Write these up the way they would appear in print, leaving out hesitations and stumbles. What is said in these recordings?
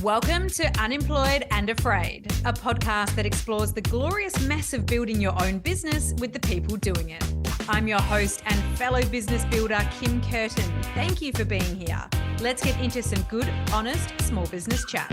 Welcome to Unemployed and Afraid, a podcast that explores the glorious mess of building your own business with the people doing it. I'm your host and fellow business builder, Kim Curtin. Thank you for being here. Let's get into some good, honest, small business chat.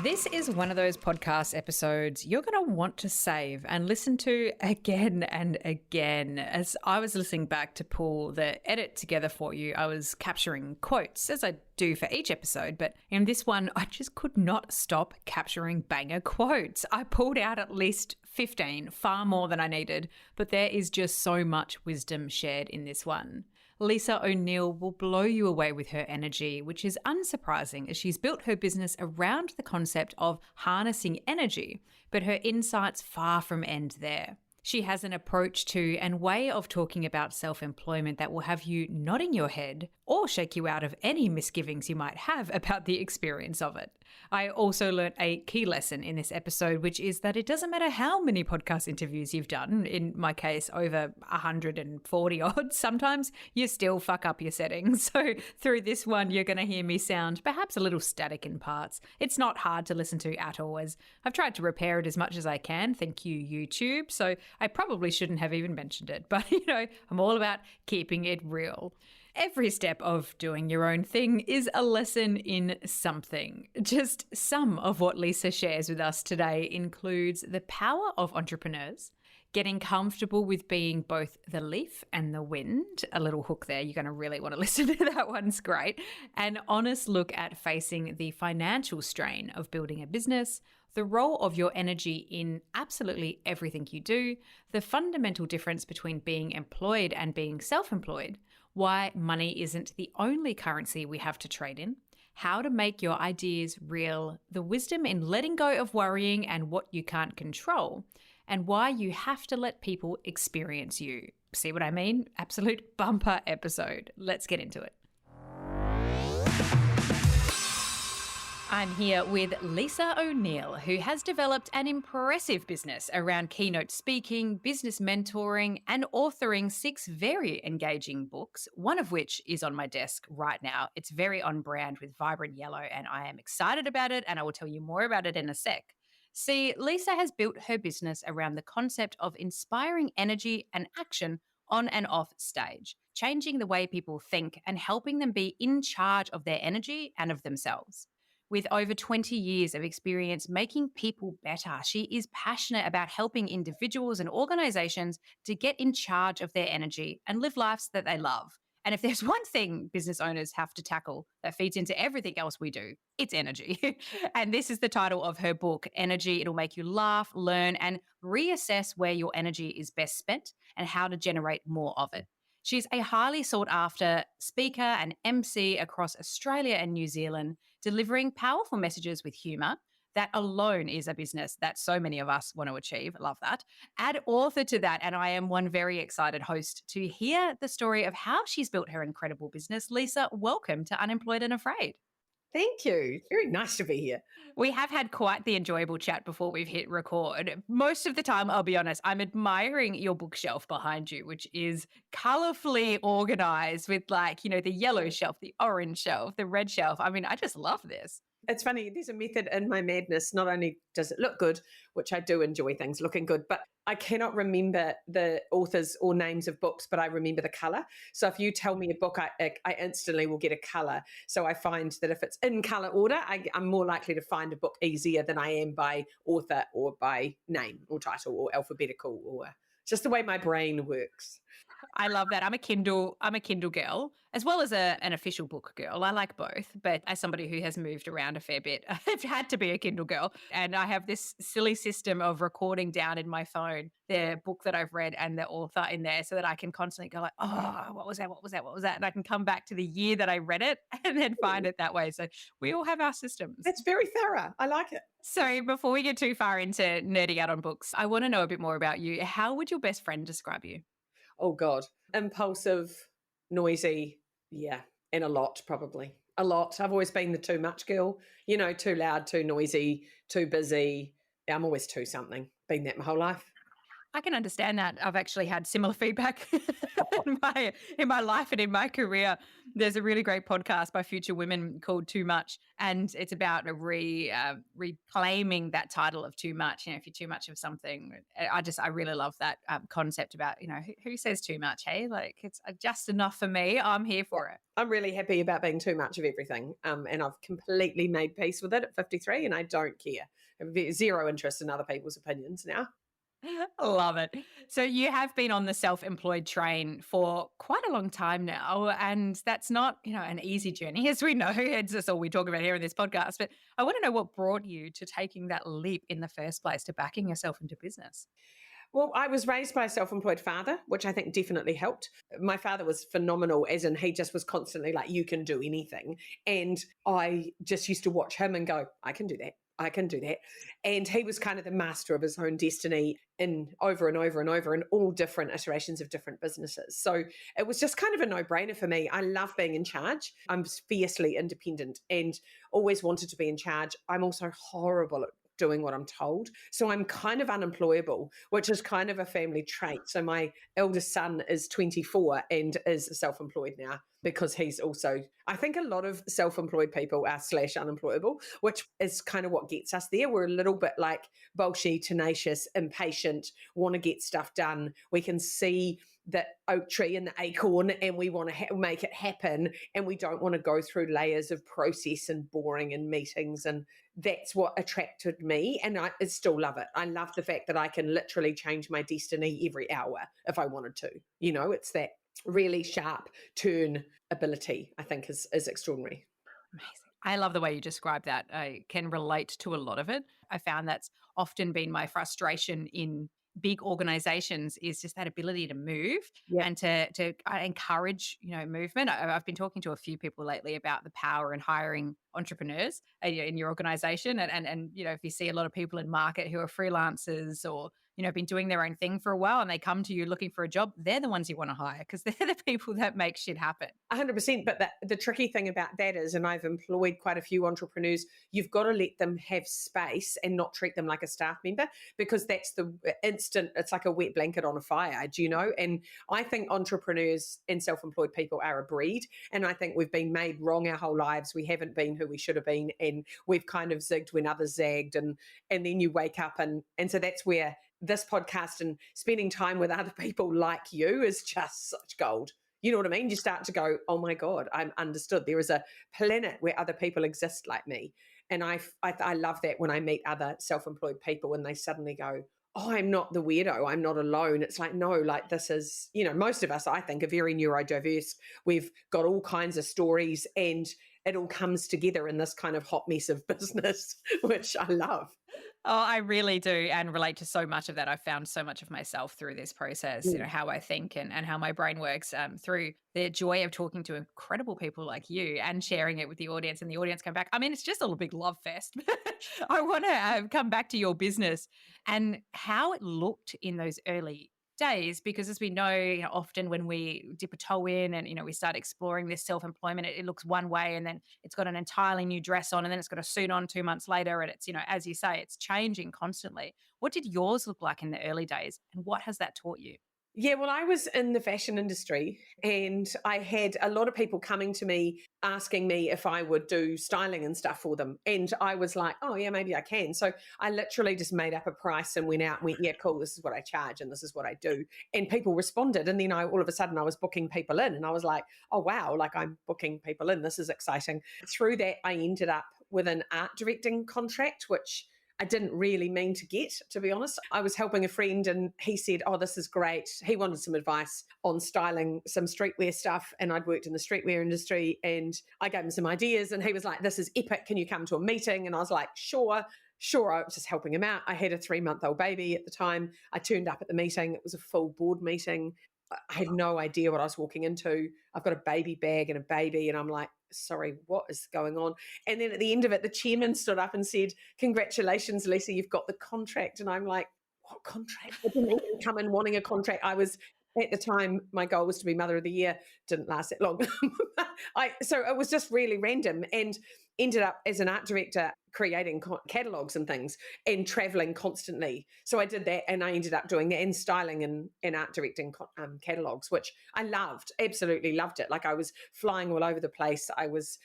This is one of those podcast episodes you're going to want to save and listen to again and again. As I was listening back to pull the edit together for you, I was capturing quotes, as I do for each episode, but in this one, I just could not stop capturing banger quotes. I pulled out at least 15, far more than I needed, but there is just so much wisdom shared in this one. Lisa O'Neill will blow you away with her energy, which is unsurprising as she's built her business around the concept of harnessing energy, but her insights far from end there. She has an approach to and way of talking about self-employment that will have you nodding your head or shake you out of any misgivings you might have about the experience of it. I also learnt a key lesson in this episode, which is that it doesn't matter how many podcast interviews you've done, in my case, over 140 odd, sometimes you still fuck up your settings. So through this one, you're going to hear me sound perhaps a little static in parts. It's not hard to listen to at all, as I've tried to repair it as much as I can. Thank you, YouTube. So I probably shouldn't have even mentioned it, but I'm all about keeping it real. Every step of doing your own thing is a lesson in something. Just some of what Lisa shares with us today includes the power of entrepreneurs, getting comfortable with being both the leaf and the wind. A little hook there. You're going to really want to listen to that. One's great. An honest look at facing the financial strain of building a business, the role of your energy in absolutely everything you do, the fundamental difference between being employed and being self-employed, why money isn't the only currency we have to trade in, how to make your ideas real, the wisdom in letting go of worrying and what you can't control, and why you have to let people experience you. See what I mean? Absolute bumper episode. Let's get into it. I'm here with Lisa O'Neill, who has developed an impressive business around keynote speaking, business mentoring, and authoring 6 very engaging books, one of which is on my desk right now. It's very on brand with vibrant yellow, and I am excited about it, and I will tell you more about it in a sec. See, Lisa has built her business around the concept of inspiring energy and action on and off stage, changing the way people think and helping them be in charge of their energy and of themselves. With over 20 years of experience making people better, she is passionate about helping individuals and organizations to get in charge of their energy and live lives that they love. And if there's one thing business owners have to tackle that feeds into everything else we do, it's energy. And this is the title of her book, Energy. It'll make you laugh, learn, and reassess where your energy is best spent and how to generate more of it. She's a highly sought after speaker and MC across Australia and New Zealand, delivering powerful messages with humour. That alone is a business that so many of us want to achieve. Love that. Add author to that, and I am one very excited host to hear the story of how she's built her incredible business. Lisa, welcome to Unemployed and Afraid. Thank you. Very nice to be here. We have had quite the enjoyable chat before we've hit record. Most of the time, I'll be honest, I'm admiring your bookshelf behind you, which is colorfully organized with the yellow shelf, the orange shelf, the red shelf. I mean, I just love this. It's funny, there's a method in my madness. Not only does it look good, which I do enjoy things looking good, but I cannot remember the authors or names of books, but I remember the color. So if you tell me a book, I instantly will get a color. So I find that if it's in color order, I'm more likely to find a book easier than I am by author or by name or title or alphabetical, or just the way my brain works. I love that. I'm a Kindle girl, as well as an official book girl. I like both, but as somebody who has moved around a fair bit, I've had to be a Kindle girl. And I have this silly system of recording down in my phone the book that I've read and the author in there, so that I can constantly go like, oh, what was that? And I can come back to the year that I read it and then find it that way. So we all have our systems. That's very thorough. I like it. So before we get too far into nerding out on books, I want to know a bit more about you. How would your best friend describe you? Oh, God. Impulsive, noisy, yeah, and a lot, probably. A lot. I've always been the too much girl, too loud, too noisy, too busy. I'm always too something. Been that my whole life. I can understand that. I've actually had similar feedback in my life and in my career. There's a really great podcast by Future Women called Too Much, and it's about reclaiming that title of too much. If you're too much of something, I really love that concept about who says too much. Hey, like it's just enough for me. I'm here for it. I'm really happy about being too much of everything, and I've completely made peace with it at 53, and I don't care. I have zero interest in other people's opinions now. Love it. So you have been on the self-employed train for quite a long time now, and that's not, an easy journey, as we know. It's just all we talk about here in this podcast. But I want to know what brought you to taking that leap in the first place, to backing yourself into business. Well, I was raised by a self-employed father, which I think definitely helped. My father was phenomenal, as in he just was constantly like, you can do anything. And I just used to watch him and go, I can do that. I can do that. And he was kind of the master of his own destiny in over and over and over in all different iterations of different businesses. So it was just kind of a no-brainer for me. I love being in charge. I'm fiercely independent and always wanted to be in charge. I'm also horrible at doing what I'm told. So I'm kind of unemployable, which is kind of a family trait. So my eldest son is 24 and is self-employed now because he's also, I think a lot of self-employed people are / unemployable, which is kind of what gets us there. We're a little bit like bolshy, tenacious, impatient, want to get stuff done. We can see the oak tree and the acorn and we want to make it happen, and we don't want to go through layers of process and boring and meetings. And that's what attracted me, and I still love it. I love the fact that I can literally change my destiny every hour if I wanted to. It's that really sharp turn ability, I think is extraordinary. Amazing. I love the way you describe that. I can relate to a lot of it. I found that's often been my frustration in big organizations, is just that ability to move Yeah. and to encourage, movement. I've been talking to a few people lately about the power in hiring entrepreneurs in your organization. And if you see a lot of people in market who are freelancers or, been doing their own thing for a while and they come to you looking for a job, they're the ones you want to hire because they're the people that make shit happen. 100%. But the tricky thing about that is, and I've employed quite a few entrepreneurs, you've got to let them have space and not treat them like a staff member, because that's the instant, it's like a wet blanket on a fire, do you know? And I think entrepreneurs and self-employed people are a breed. And I think we've been made wrong our whole lives. We haven't been who we should have been. And we've kind of zigged when others zagged. And then you wake up and so that's where this podcast and spending time with other people like you is just such gold. You know what I mean? You start to go, oh my God, I'm understood. There is a planet where other people exist like me. And I love that when I meet other self-employed people and they suddenly go, oh, I'm not the weirdo. I'm not alone. It's like, no, like this is, most of us, I think, are very neurodiverse. We've got all kinds of stories and it all comes together in this kind of hot mess of business, which I love. Oh, I really do, and relate to so much of that. I've found so much of myself through this process, how I think and how my brain works, through the joy of talking to incredible people like you and sharing it with the audience, and the audience come back. I mean, it's just a big love fest. I want to come back to your business and how it looked in those early days, because as we know, often when we dip a toe in and we start exploring this self-employment, it looks one way and then it's got an entirely new dress on and then it's got a suit on 2 months later, and it's as you say, it's changing constantly. What did yours look like in the early days, and what has that taught you? Yeah, well, I was in the fashion industry and I had a lot of people coming to me asking me if I would do styling and stuff for them. And I was like, oh, yeah, maybe I can. So I literally just made up a price and went out and went, yeah, cool, this is what I charge and this is what I do. And people responded. And then all of a sudden I was booking people in and I was like, oh, wow, like I'm booking people in. This is exciting. Through that, I ended up with an art directing contract, which I didn't really mean to get, to be honest. I was helping a friend and he said, oh, this is great. He wanted some advice on styling some streetwear stuff, and I'd worked in the streetwear industry, and I gave him some ideas and he was like, this is epic. Can you come to a meeting? And I was like, sure. I was just helping him out. I had a 3-month-old baby at the time. I turned up at the meeting. It was a full board meeting. I had no idea what I was walking into. I've got a baby bag and a baby, and I'm like, sorry, what is going on? And then at the end of it, the chairman stood up and said, congratulations, Lisa, you've got the contract. And I'm like, what contract? I didn't even come in wanting a contract. I was, at the time, my goal was to be Mother of the Year. Didn't last that long. So it was just really random. And ended up as an art director creating catalogs and things and traveling constantly. So I did that, and I ended up doing that and styling and art directing catalogs, which I loved, absolutely loved it. Like I was flying all over the place. I was,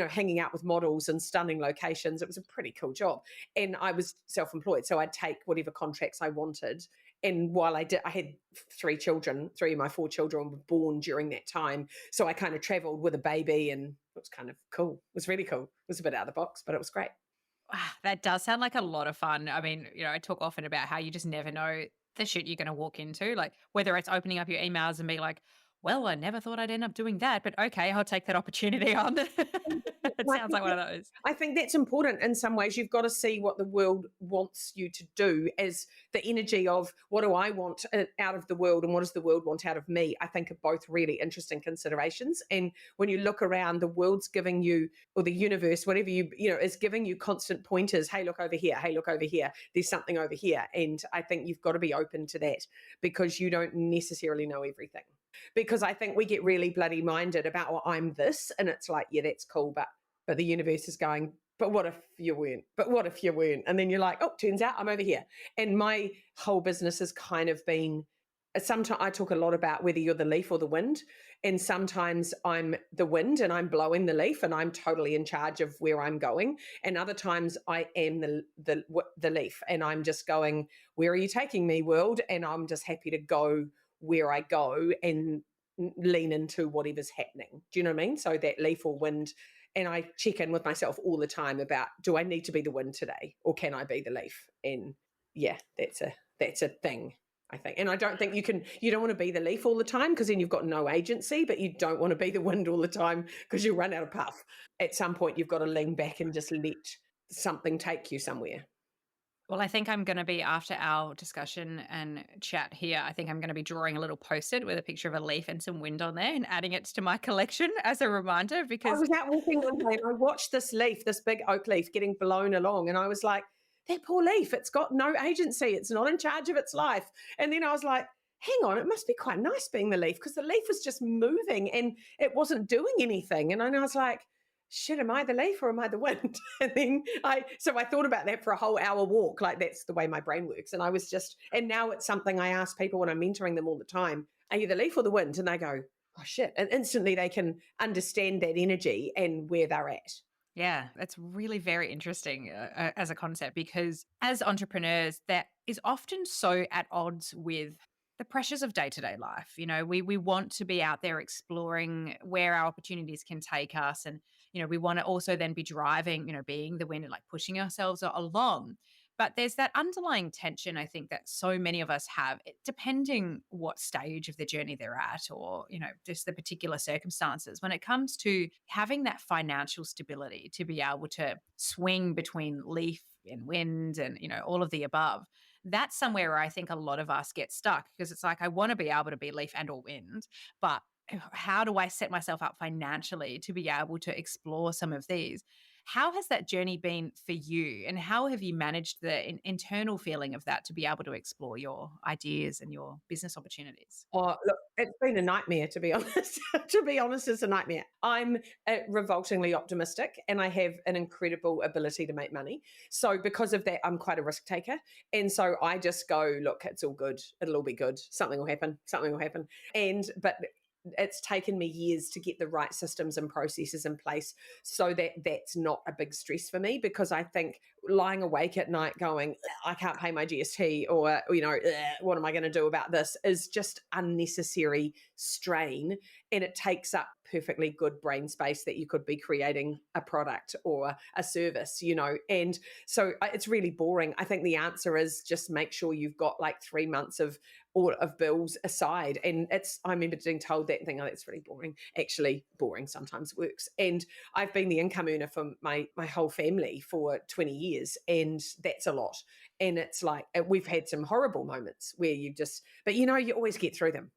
hanging out with models in stunning locations. It was a pretty cool job. And I was self-employed. So I'd take whatever contracts I wanted. And while I had 3 children, 3 of my 4 children were born during that time. So I kind of traveled with a baby, and it was kind of cool. It was really cool. It was a bit out of the box, but it was great. Wow, that does sound like a lot of fun. I mean, I talk often about how you just never know the shit you're going to walk into, like whether it's opening up your emails and being like, well, I never thought I'd end up doing that, but okay, I'll take that opportunity on. It sounds like one of those. I think that's important in some ways. You've got to see what the world wants you to do as the energy of what do I want out of the world and what does the world want out of me. I think are both really interesting considerations. And when you look around, the world's giving you, or the universe, whatever is giving you constant pointers. Hey, look over here. Hey, look over here. There's something over here. And I think you've got to be open to that because you don't necessarily know everything. Because I think we get really bloody minded about, well, I'm this, and it's like, yeah, that's cool, but the universe is going, but what if you weren't? But what if you weren't? And then you're like, oh, turns out I'm over here. And my whole business has kind of been, sometimes I talk a lot about whether you're the leaf or the wind, and sometimes I'm the wind and I'm blowing the leaf and I'm totally in charge of where I'm going, and other times I am the leaf and I'm just going, where are you taking me, world? And I'm just happy to go where I go and lean into whatever's happening. Do you know what I mean? So that leaf or wind. And I check in with myself all the time about, do I need to be the wind today or can I be the leaf? And yeah, that's a thing, I think. And I don't think you don't want to be the leaf all the time because then you've got no agency, but you don't want to be the wind all the time because you run out of puff. At some point, you've got to lean back and just let something take you somewhere. Well, I think I'm going to be, after our discussion and chat here, I think I'm going to be drawing a little post-it with a picture of a leaf and some wind on there and adding it to my collection as a reminder, because I was out walking one day and I watched this leaf, this big oak leaf getting blown along, and I was like, that poor leaf, it's got no agency. It's not in charge of its life. And then I was like, hang on, it must be quite nice being the leaf because the leaf was just moving and it wasn't doing anything. And I was like, shit, am I the leaf or am I the wind? And then I thought about that for a whole hour walk. Like that's the way my brain works. And and now it's something I ask people when I'm mentoring them all the time. Are you the leaf or the wind? And they go, oh shit. And instantly they can understand that energy and where they're at. Yeah, that's really very interesting as a concept, because as entrepreneurs, that is often so at odds with the pressures of day-to-day life. We want to be out there exploring where our opportunities can take us. And, we want to also then be driving, being the wind and like pushing ourselves along. But there's that underlying tension, I think, that so many of us have, depending what stage of the journey they're at or, just the particular circumstances. When it comes to having that financial stability to be able to swing between leaf and wind and, all of the above, that's somewhere where I think a lot of us get stuck, because it's like, I want to be able to be leaf and or wind, but how do I set myself up financially to be able to explore some of these? How has that journey been for you, and how have you managed the internal feeling of that to be able to explore your ideas and your business opportunities? Oh, look, it's been a nightmare, to be honest. To be honest, it's a nightmare. I'm revoltingly optimistic and I have an incredible ability to make money. So because of that, I'm quite a risk taker. And so I just go, look, it's all good. It'll all be good. Something will happen. Something will happen. But it's taken me years to get the right systems and processes in place so that that's not a big stress for me, because I think lying awake at night going, I can't pay my GST, or, what am I going to do about this, is just unnecessary strain. And it takes up perfectly good brain space that you could be creating a product or a service, and so it's really boring. I think the answer is just make sure you've got like 3 months of bills aside. And I remember being told that thing, oh, that's really boring. Actually, boring sometimes works. And I've been the income earner for my whole family for 20 years, and that's a lot. And it's like, we've had some horrible moments where but you always get through them.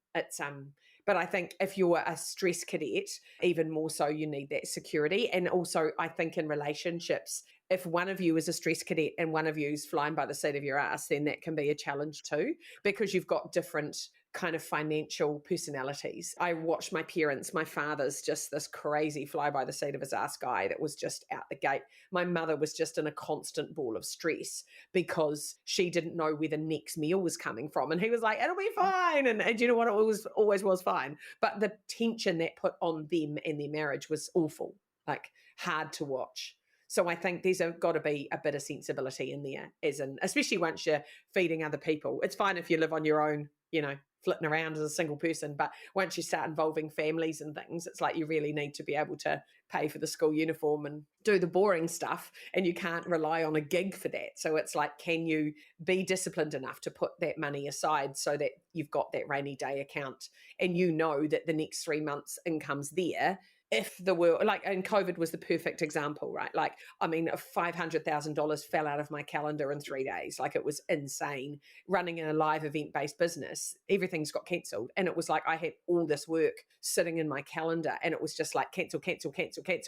But I think if you're a stress cadet, even more so, you need that security. And also, I think in relationships, if one of you is a stress cadet and one of you's flying by the seat of your ass, then that can be a challenge too, because you've got different kind of financial personalities. I watched my parents, my father's just this crazy fly by the seat of his ass guy that was just out the gate. My mother was just in a constant ball of stress because she didn't know where the next meal was coming from. And he was like, it'll be fine. And you know what? It was always was fine. But the tension that put on them and their marriage was awful, like hard to watch. So I think there's got to be a bit of sensibility in there, as in, especially once you're feeding other people. It's fine if you live on your own, flitting around as a single person. But once you start involving families and things, it's like you really need to be able to pay for the school uniform and do the boring stuff. And you can't rely on a gig for that. So it's like, can you be disciplined enough to put that money aside so that you've got that rainy day account and you know that the next 3 months' income's there? If the world, and COVID was the perfect example, right? $500,000 fell out of my calendar in 3 days. Like, it was insane. Running a live event-based business, everything's got cancelled. And it was like I had all this work sitting in my calendar and it was just like cancel.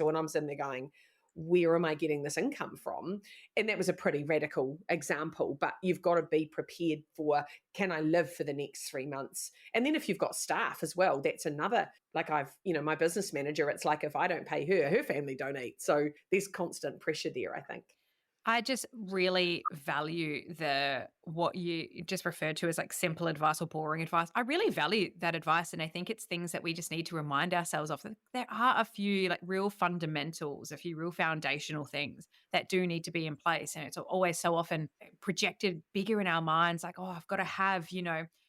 And I'm sitting there going, where am I getting this income from? And that was a pretty radical example, but you've got to be prepared for, can I live for the next 3 months? And then if you've got staff as well, that's another, my business manager, it's like, if I don't pay her family don't eat. So there's constant pressure there, I think. I just really value what you just referred to as like simple advice or boring advice. I really value that advice. And I think it's things that we just need to remind ourselves of. There are a few like real fundamentals, a few real foundational things that do need to be in place. And it's always so often projected bigger in our minds. Like, oh, I've got to have,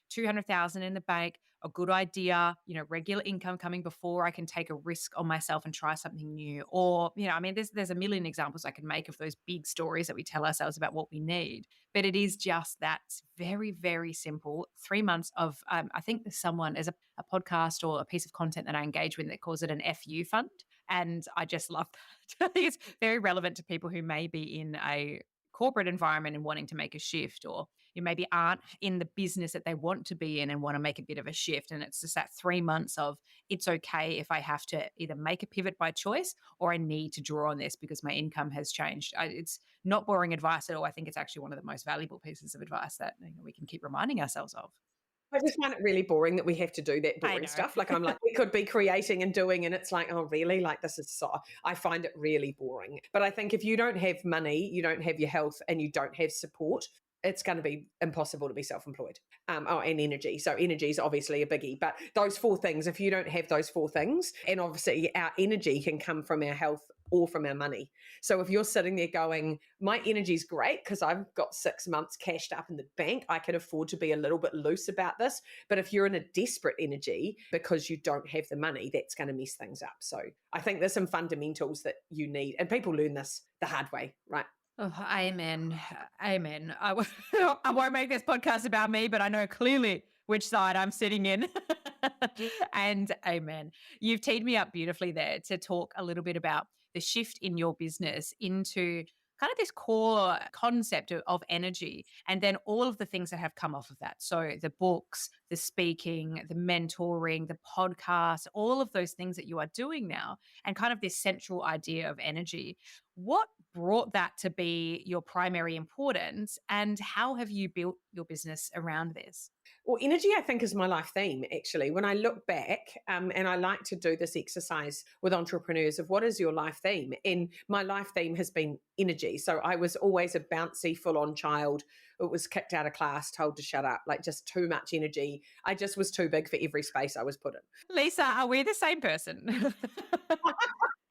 200,000 in the bank, a good idea, regular income coming before I can take a risk on myself and try something new. Or, there's a million examples I can make of those big stories that we tell ourselves about what we need. But it is just that very, very simple 3 months of, I think there's a podcast or a piece of content that I engage with that calls it an FU fund. And I just love that. I think it's very relevant to people who may be in a corporate environment and wanting to make a shift, or you maybe aren't in the business that they want to be in and want to make a bit of a shift. And it's just that 3 months of, it's okay if I have to either make a pivot by choice or I need to draw on this because my income has changed. It's not boring advice at all. I think it's actually one of the most valuable pieces of advice that we can keep reminding ourselves of. I just find it really boring that we have to do that boring stuff. Like, I'm like, we could be creating and doing, and it's like, oh, really? Like, this is I find it really boring. But I think if you don't have money, you don't have your health, and you don't have support, it's going to be impossible to be self-employed. And energy. So energy is obviously a biggie, but those 4 things, if you don't have those 4 things, and obviously our energy can come from our health or from our money. So if you're sitting there going, my energy is great because I've got 6 months cashed up in the bank, I can afford to be a little bit loose about this. But if you're in a desperate energy because you don't have the money, that's going to mess things up. So I think there's some fundamentals that you need, and people learn this the hard way, right? Oh, amen. Amen. I won't make this podcast about me, but I know clearly which side I'm sitting in. And amen. You've teed me up beautifully there to talk a little bit about the shift in your business into kind of this core concept of energy, and then all of the things that have come off of that. So the books, the speaking, the mentoring, the podcast, all of those things that you are doing now, and kind of this central idea of energy. What brought that to be your primary importance, and how have you built your business around this? Well, energy, I think, is my life theme, actually. When I look back, and I like to do this exercise with entrepreneurs of what is your life theme? And my life theme has been energy. So I was always a bouncy, full-on child. It was kicked out of class, told to shut up, like just too much energy. I just was too big for every space I was put in. Lisa, are we the same person?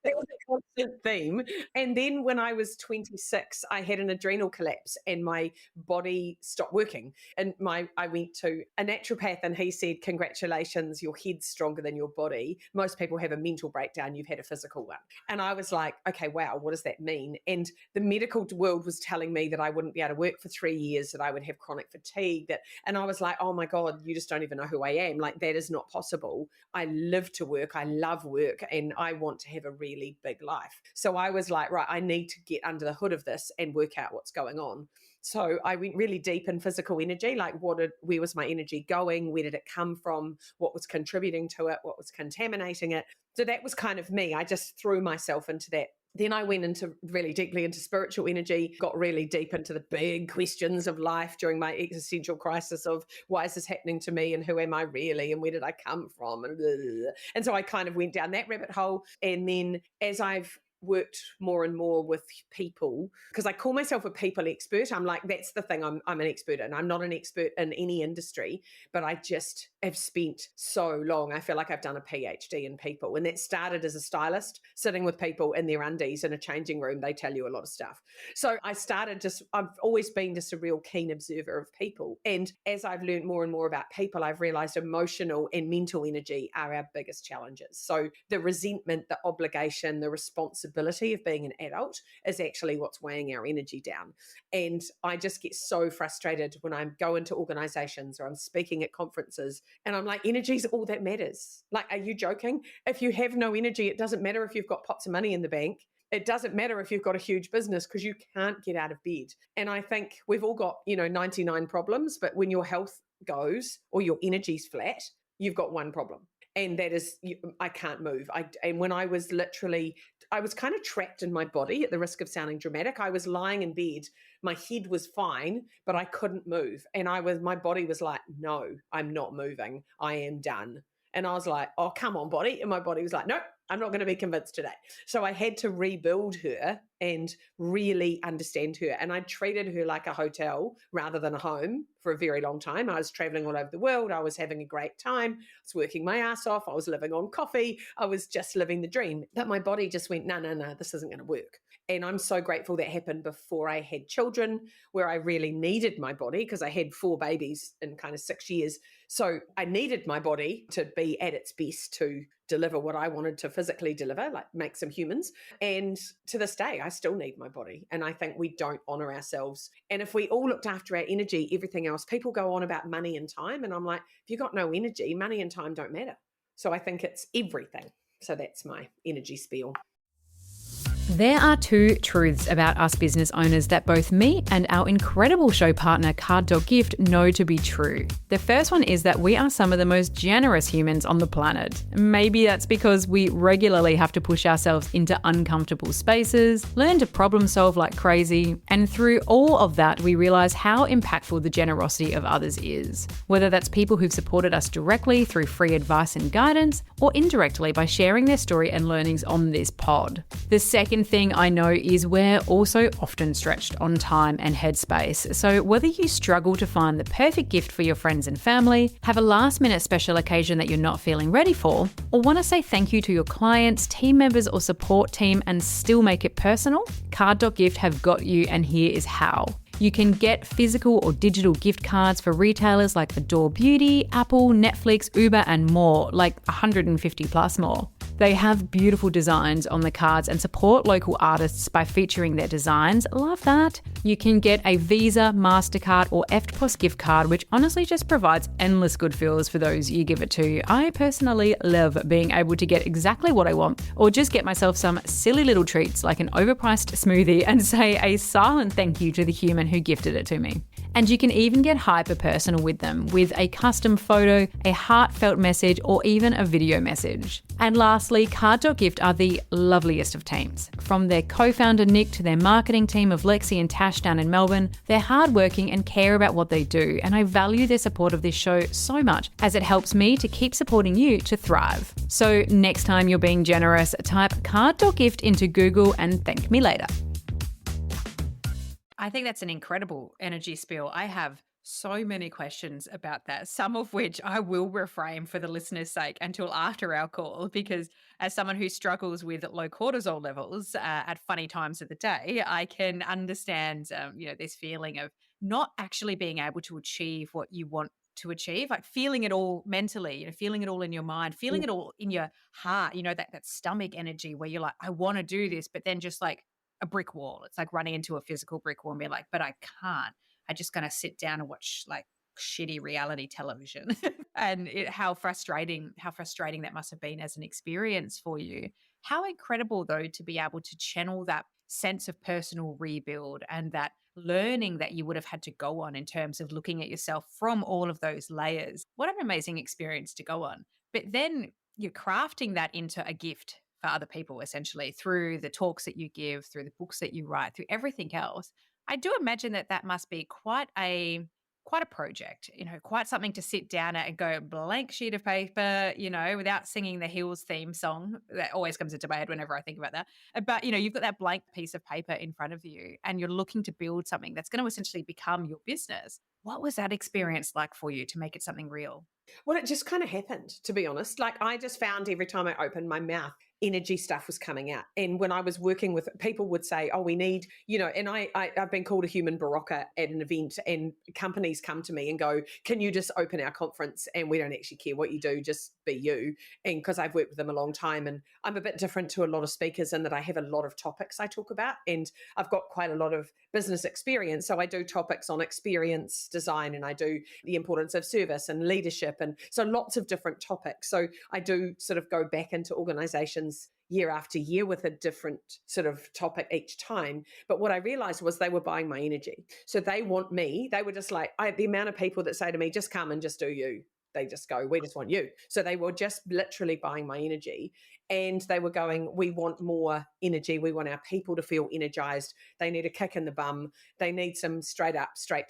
That was a constant theme. And then when I was 26, I had an adrenal collapse and my body stopped working. And I went to a naturopath and he said, congratulations, your head's stronger than your body. Most people have a mental breakdown. You've had a physical one. And I was like, okay, wow, what does that mean? And the medical world was telling me that I wouldn't be able to work for 3 years, that I would have chronic fatigue. And I was like, oh my God, you just don't even know who I am. Like, that is not possible. I live to work. I love work. And I want to have a really big life. So I was like, right, I need to get under the hood of this and work out what's going on. So I went really deep in physical energy, like where was my energy going? Where did it come from? What was contributing to it? What was contaminating it? So that was kind of me. I just threw myself into that Then I went into really deeply into spiritual energy, got really deep into the big questions of life during my existential crisis of why is this happening to me and who am I really and where did I come from? And so I kind of went down that rabbit hole. And then as I've worked more and more with people, because I call myself a people expert. I'm like, that's the thing I'm an expert in. I'm not an expert in any industry, but I just have spent so long. I feel like I've done a PhD in people. And that started as a stylist, sitting with people in their undies in a changing room. They tell you a lot of stuff. So I've always been just a real keen observer of people. And as I've learned more and more about people, I've realized emotional and mental energy are our biggest challenges. So the resentment, the obligation, the responsibility of being an adult is actually what's weighing our energy down. And I just get so frustrated when I go into organizations or I'm speaking at conferences and I'm like, energy is all that matters. Like, are you joking? If you have no energy, it doesn't matter if you've got pots of money in the bank. It doesn't matter if you've got a huge business because you can't get out of bed. And I think we've all got, 99 problems, but when your health goes or your energy's flat, you've got one problem. And that is, I can't move. And when I was kind of trapped in my body, at the risk of sounding dramatic. I was lying in bed. My head was fine, but I couldn't move. And my body was like, no, I'm not moving. I am done. And I was like, oh, come on, body. And my body was like, nope, I'm not going to be convinced today. So I had to rebuild her and really understand her. And I treated her like a hotel rather than a home for a very long time. I was traveling all over the world. I was having a great time. I was working my ass off. I was living on coffee. I was just living the dream. But my body just went, no, this isn't going to work. And I'm so grateful that happened before I had children, where I really needed my body because I had 4 babies in kind of 6 years. So I needed my body to be at its best to deliver what I wanted to physically deliver, like make some humans. And to this day, I still need my body. And I think we don't honor ourselves. And if we all looked after our energy, everything else, people go on about money and time. And I'm like, if you got no energy, money and time don't matter. So I think it's everything. So that's my energy spiel. There are 2 truths about us business owners that both me and our incredible show partner Card Dog Gift know to be true. The first one is that we are some of the most generous humans on the planet. Maybe that's because we regularly have to push ourselves into uncomfortable spaces, learn to problem solve like crazy, and through all of that we realise how impactful the generosity of others is. Whether that's people who've supported us directly through free advice and guidance, or indirectly by sharing their story and learnings on this pod. The second thing I know is we're also often stretched on time and headspace. So whether you struggle to find the perfect gift for your friends and family, have a last minute special occasion that you're not feeling ready for, or want to say thank you to your clients, team members or support team and still make it personal, Card.gift have got you, and here is how. You can get physical or digital gift cards for retailers like Adore Beauty, Apple, Netflix, Uber and more, like 150 plus more. They have beautiful designs on the cards and support local artists by featuring their designs. Love that. You can get a Visa, MasterCard or EFTPOS gift card, which honestly just provides endless good feels for those you give it to. I personally love being able to get exactly what I want, or just get myself some silly little treats like an overpriced smoothie and say a silent thank you to the human who gifted it to me. And you can even get hyper personal with them, with a custom photo, a heartfelt message, or even a video message. And lastly, Card.gift are the loveliest of teams. From their co-founder Nick to their marketing team of Lexi and Tash down in Melbourne, they're hardworking and care about what they do, and I value their support of this show so much as it helps me to keep supporting you to thrive. So next time you're being generous, type Card.gift into Google and thank me later. I think that's an incredible energy spill. I have so many questions about that, some of which I will refrain for the listener's sake until after our call, because as someone who struggles with low cortisol levels at funny times of the day, I can understand, this feeling of not actually being able to achieve what you want to achieve, like feeling it all mentally, feeling it all in your mind, feeling it all in your heart, that stomach energy where you're like, I want to do this, but then just like a brick wall. It's like running into a physical brick wall and being like, but I can't. I'm just going to sit down and watch like shitty reality television. And how frustrating that must have been as an experience for you. How incredible though to be able to channel that sense of personal rebuild and that learning that you would have had to go on in terms of looking at yourself from all of those layers. What an amazing experience to go on. But then you're crafting that into a gift for other people, essentially, through the talks that you give, through the books that you write, through everything else. I do imagine that that must be quite a project, quite something to sit down at and go blank sheet of paper, without singing the Hills theme song. That always comes into my head whenever I think about that. But, you've got that blank piece of paper in front of you and you're looking to build something that's going to essentially become your business. What was that experience like for you to make it something real? Well, it just kind of happened, to be honest. Like I just found every time I opened my mouth, energy stuff was coming out. And when I was working with people would say, oh, we need, and I've been called a human barocca at an event, and companies come to me and go, can you just open our conference? And we don't actually care what you do, just be you. And because I've worked with them a long time, and I'm a bit different to a lot of speakers in that I have a lot of topics I talk about, and I've got quite a lot of business experience. So I do topics on experience design, and I do the importance of service and leadership. And so lots of different topics. So I do sort of go back into organizations year after year with a different sort of topic each time. But what I realized was they were buying my energy. So they want me. They were just like, the amount of people that say to me, just come and just do you. They just go, we just want you. So they were just literally buying my energy, and they were going, we want more energy. We want our people to feel energized. They need a kick in the bum. They need some straight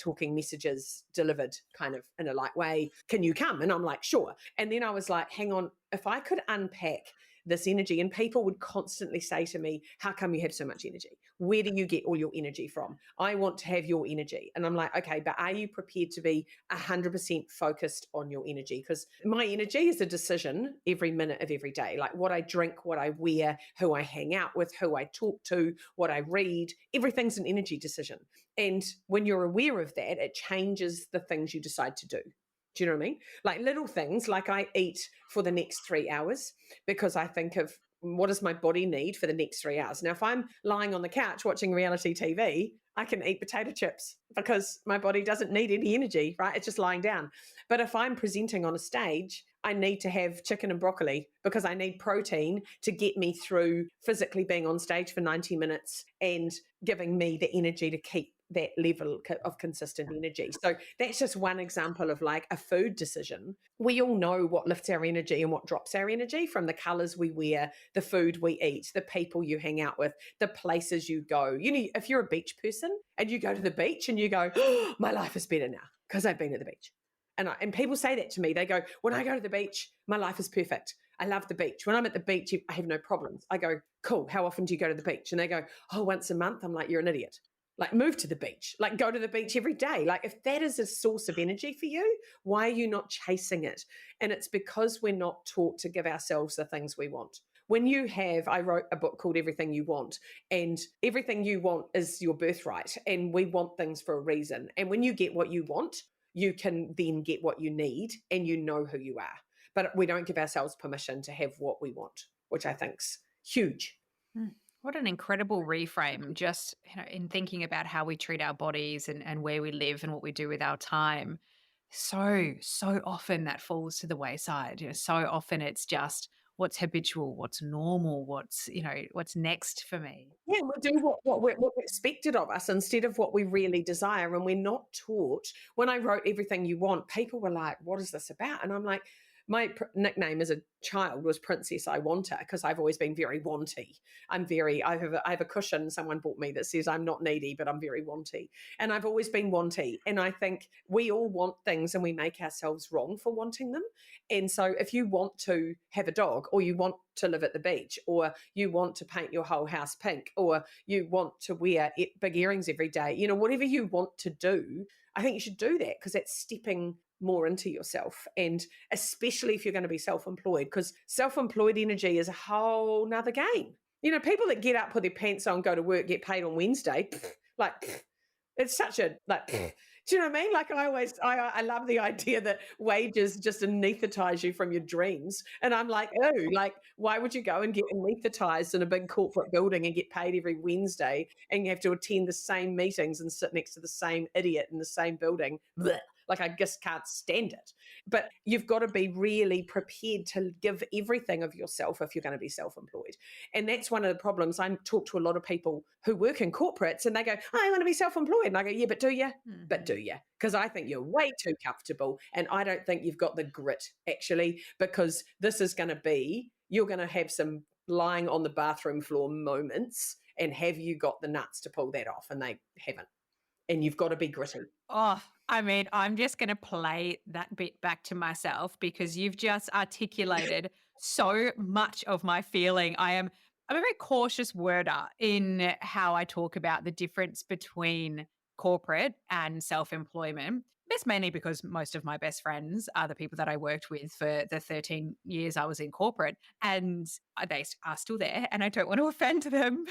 talking messages delivered kind of in a light way. Can you come? And I'm like, sure. And then I was like, hang on, if I could unpack this energy. And people would constantly say to me, how come you have so much energy? Where do you get all your energy from? I want to have your energy. And I'm like, okay, but are you prepared to be 100% focused on your energy? Because my energy is a decision every minute of every day. Like what I drink, what I wear, who I hang out with, who I talk to, what I read, everything's an energy decision. And when you're aware of that, it changes the things you decide to do. Do you know what I mean? Like little things, like I eat for the next 3 hours because I think of what does my body need for the next 3 hours. Now, if I'm lying on the couch watching reality TV, I can eat potato chips because my body doesn't need any energy, right? It's just lying down. But if I'm presenting on a stage, I need to have chicken and broccoli because I need protein to get me through physically being on stage for 90 minutes and giving me the energy to keep that level of consistent energy. So that's just one example of like a food decision. We all know what lifts our energy and what drops our energy from the colors we wear, the food we eat, the people you hang out with, the places you go. If you're a beach person and you go to the beach and you go, oh, my life is better now because I've been at the beach. And people say that to me. They go, when I go to the beach, my life is perfect. I love the beach. When I'm at the beach, I have no problems. I go, cool. How often do you go to the beach? And they go, oh, once a month. I'm like, you're an idiot. Like move to the beach, like go to the beach every day. Like if that is a source of energy for you, why are you not chasing it? And it's because we're not taught to give ourselves the things we want. I wrote a book called Everything You Want, and everything you want is your birthright. And we want things for a reason. And when you get what you want, you can then get what you need and you know who you are. But we don't give ourselves permission to have what we want, which I think's huge. What an incredible reframe, just in thinking about how we treat our bodies and where we live and what we do with our time. So often that falls to the wayside. So often it's just what's habitual, what's normal, what's next for me. Yeah, we do what we're expected of us instead of what we really desire. And we're not taught. When I wrote Everything You Want, people were like, what is this about? And I'm like, my nickname as a child was Princess I Want Her because I've always been very wanty. I have a cushion someone bought me that says I'm not needy, but I'm very wanty. And I've always been wanty. And I think we all want things and we make ourselves wrong for wanting them. And so if you want to have a dog, or you want to live at the beach, or you want to paint your whole house pink, or you want to wear big earrings every day, whatever you want to do, I think you should do that because that's stepping more into yourself. And especially if you're going to be self-employed, because self-employed energy is a whole nother game. People that get up, put their pants on, go to work, get paid on Wednesday, it's such a, do you know what I mean? Like I love the idea that wages just anesthetize you from your dreams. And I'm like, oh, like, why would you go and get anesthetized in a big corporate building and get paid every Wednesday and you have to attend the same meetings and sit next to the same idiot in the same building? Blech. Like I just can't stand it. But you've got to be really prepared to give everything of yourself if you're going to be self-employed. And that's one of the problems. I talk to a lot of people who work in corporates and they go, oh, I want to be self-employed. And I go, yeah, but do you? Mm-hmm. But do you? Because I think you're way too comfortable. And I don't think you've got the grit actually, because this is going to be, you're going to have some lying on the bathroom floor moments, and have you got the nuts to pull that off? And they haven't. And you've got to be gritty. Oh, I mean, I'm just going to play that bit back to myself because you've just articulated so much of my feeling. I'm a very cautious worder in how I talk about the difference between corporate and self-employment. That's mainly because most of my best friends are the people that I worked with for the 13 years I was in corporate, and they are still there, and I don't want to offend them.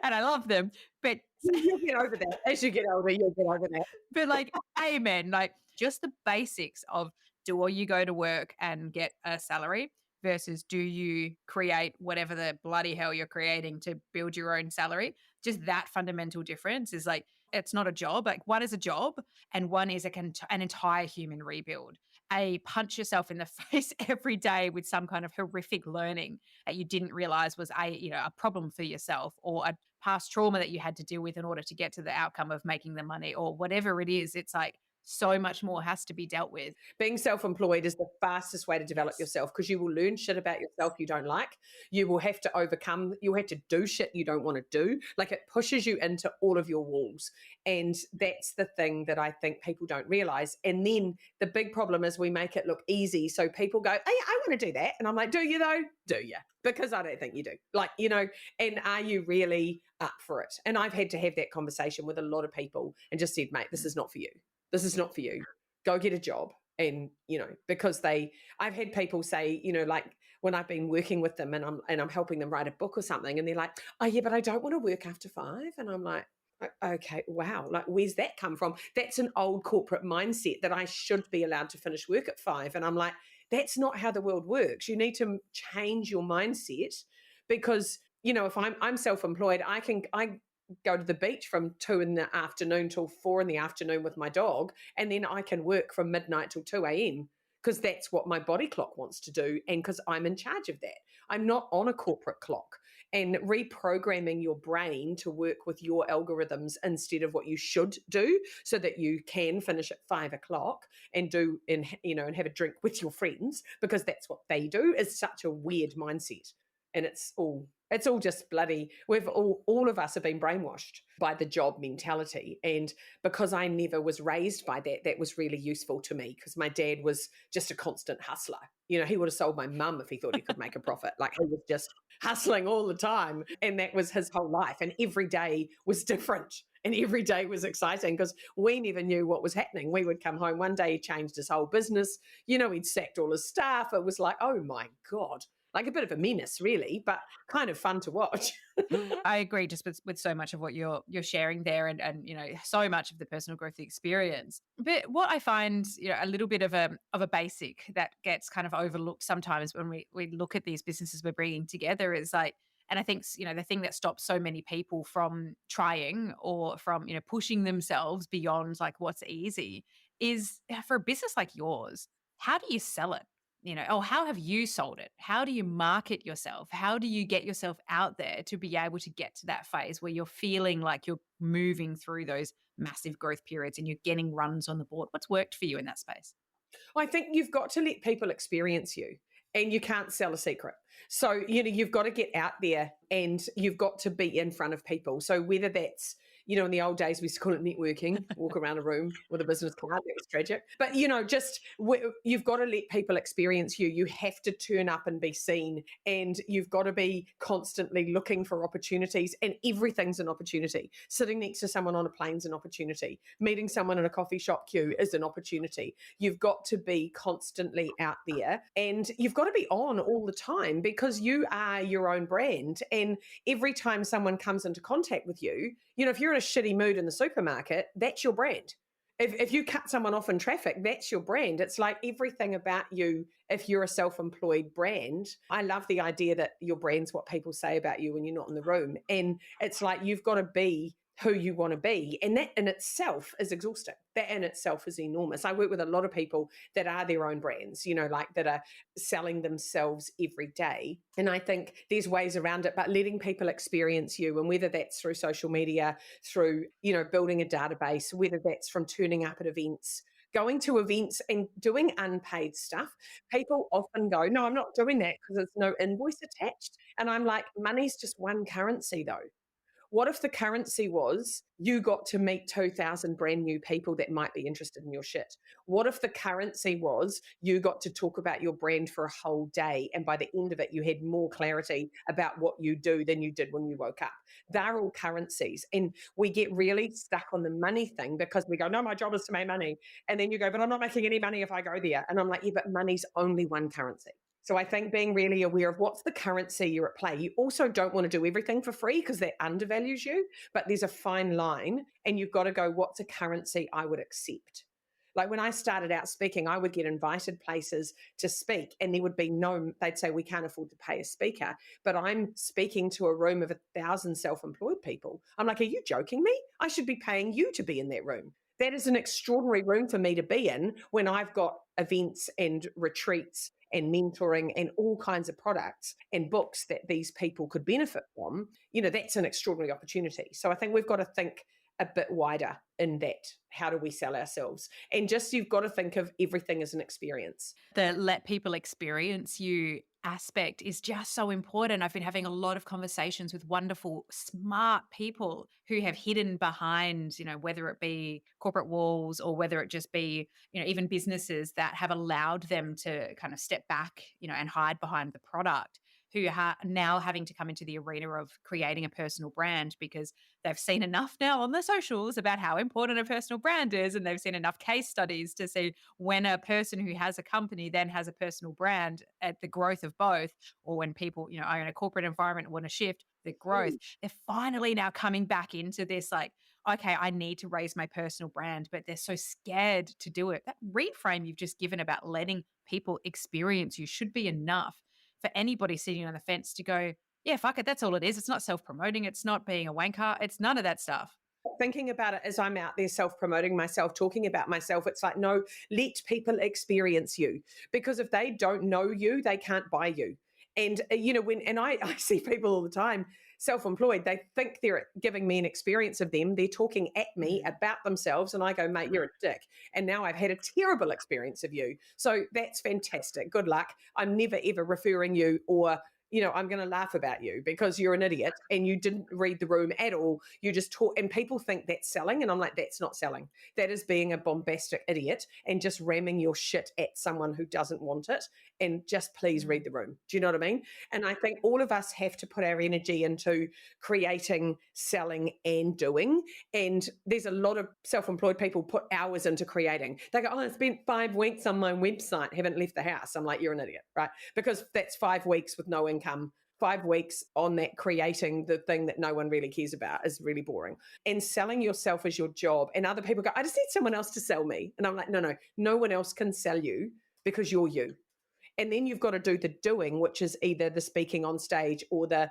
And I love them. But You'll get over that. As you get older, you'll get over that. like, amen. Like, just the basics of, do you go to work and get a salary versus do you create whatever the bloody hell you're creating to build your own salary? Just that fundamental difference is like, it's not a job. Like, one is a job and one is an entire human rebuild. Punch yourself in the face every day with some kind of horrific learning that you didn't realize was a problem for yourself, or a past trauma that you had to deal with in order to get to the outcome of making the money, or whatever it is. It's like, so much more has to be dealt with. Being self-employed is the fastest way to develop yourself, because you will learn shit about yourself you don't like. You will have to overcome, you'll have to do shit you don't want to do. Like, it pushes you into all of your walls. And that's the thing that I think people don't realize. And then the big problem is we make it look easy. So people go, hey, I want to do that. And I'm like, do you though? Do you? Because I don't think you do. Like, and are you really up for it? And I've had to have that conversation with a lot of people and just said, mate, this is not for you. This is not for you. Go get a job. And, because I've had people say, like when I've been working with them and I'm helping them write a book or something, and they're like, oh yeah, but I don't want to work after 5. And I'm like, okay, wow. Like, where's that come from? That's an old corporate mindset that I should be allowed to finish work at 5. And I'm like, that's not how the world works. You need to change your mindset, because, if I'm self-employed, I go to the beach from 2 in the afternoon till 4 in the afternoon with my dog, and then I can work from midnight till 2 a.m. because that's what my body clock wants to do, and because I'm in charge of that. I'm not on a corporate clock. And reprogramming your brain to work with your algorithms instead of what you should do, so that you can finish at 5 o'clock and have a drink with your friends because that's what they do, is such a weird mindset. And it's all just bloody, all of us have been brainwashed by the job mentality. And because I never was raised by that, that was really useful to me, because my dad was just a constant hustler. He would have sold my mum if he thought he could make a profit. Like, he was just hustling all the time. And that was his whole life. And every day was different. And every day was exciting because we never knew what was happening. We would come home one day, he changed his whole business. He'd sacked all his staff. It was like, oh my God. Like a bit of a menace, really, but kind of fun to watch. I agree, just with so much of what you're sharing there, and so much of the personal growth experience. But what I find, a little bit of a basic that gets kind of overlooked sometimes when we look at these businesses we're bringing together is like, and I think the thing that stops so many people from trying or from pushing themselves beyond like what's easy is, for a business like yours, how do you sell it? How have you sold it? How do you market yourself? How do you get yourself out there to be able to get to that phase where you're feeling like you're moving through those massive growth periods and you're getting runs on the board? What's worked for you in that space? I think you've got to let people experience you, and you can't sell a secret. So, you've got to get out there and you've got to be in front of people. So whether that's, in the old days, we used to call it networking, walk around a room with a business card. That was tragic. But, you've got to let people experience you. You have to turn up and be seen, and you've got to be constantly looking for opportunities, and everything's an opportunity. Sitting next to someone on a plane's an opportunity. Meeting someone in a coffee shop queue is an opportunity. You've got to be constantly out there, and you've got to be on all the time, because you are your own brand. And every time someone comes into contact with you, if you're in a shitty mood in the supermarket, that's your brand. If you cut someone off in traffic, that's your brand. It's like everything about you, if you're a self-employed brand. I love the idea that your brand's what people say about you when you're not in the room. And it's like, you've got to be who you want to be. And that in itself is exhausting. That in itself is enormous. I work with a lot of people that are their own brands, like that are selling themselves every day. And I think there's ways around it, but letting people experience you, and whether that's through social media, through, building a database, whether that's from turning up at events, going to events and doing unpaid stuff, people often go, no, I'm not doing that because there's no invoice attached. And I'm like, money's just one currency though. What if the currency was you got to meet 2,000 brand new people that might be interested in your shit? What if the currency was you got to talk about your brand for a whole day, and by the end of it, you had more clarity about what you do than you did when you woke up? They're all currencies. And we get really stuck on the money thing because we go, no, my job is to make money. And then you go, but I'm not making any money if I go there. And I'm like, yeah, but money's only one currency. So I think being really aware of what's the currency you're at play. You also don't want to do everything for free because that undervalues you, but there's a fine line and you've got to go, what's a currency I would accept? Like when I started out speaking, I would get invited places to speak and there would be no, they'd say, we can't afford to pay a speaker, but I'm speaking to a room of 1,000 self-employed people. I'm like, are you joking me? I should be paying you to be in that room. That is an extraordinary room for me to be in when I've got events and retreats and mentoring and all kinds of products and books that these people could benefit from. That's an extraordinary opportunity. So I think we've got to think a bit wider in that. How do we sell ourselves? And just, you've got to think of everything as an experience. The let people experience you aspect is just so important. I've been having a lot of conversations with wonderful, smart people who have hidden behind, whether it be corporate walls or whether it just be, even businesses that have allowed them to kind of step back, and hide behind the product, who are now having to come into the arena of creating a personal brand because they've seen enough now on the socials about how important a personal brand is. And they've seen enough case studies to see when a person who has a company then has a personal brand at the growth of both, or when people, are in a corporate environment and want to shift the growth, they're finally now coming back into this like, okay, I need to raise my personal brand, but they're so scared to do it. That reframe you've just given about letting people experience you should be enough for anybody sitting on the fence to go, yeah, fuck it, that's all it is. It's not self-promoting. It's not being a wanker. It's none of that stuff. Thinking about it as I'm out there self-promoting myself, talking about myself, it's like, no, let people experience you, because if they don't know you, they can't buy you. And, I see people all the time, self-employed, they think they're giving me an experience of them. They're talking at me about themselves. And I go, mate, you're a dick. And now I've had a terrible experience of you. So that's fantastic. Good luck. I'm never, ever referring you or I'm going to laugh about you because you're an idiot and you didn't read the room at all. You just talk, and people think that's selling. And I'm like, that's not selling. That is being a bombastic idiot and just ramming your shit at someone who doesn't want it. And just please read the room. Do you know what I mean? And I think all of us have to put our energy into creating, selling, and doing. And there's a lot of self-employed people put hours into creating. They go, oh, I spent 5 weeks on my website, haven't left the house. I'm like, you're an idiot, right? Because that's 5 weeks with no income. 5 weeks on that creating the thing that no one really cares about is really boring. And selling yourself as your job. And other people go, I just need someone else to sell me. And I'm like, no one else can sell you because you're you. And then you've got to do the doing, which is either the speaking on stage or the,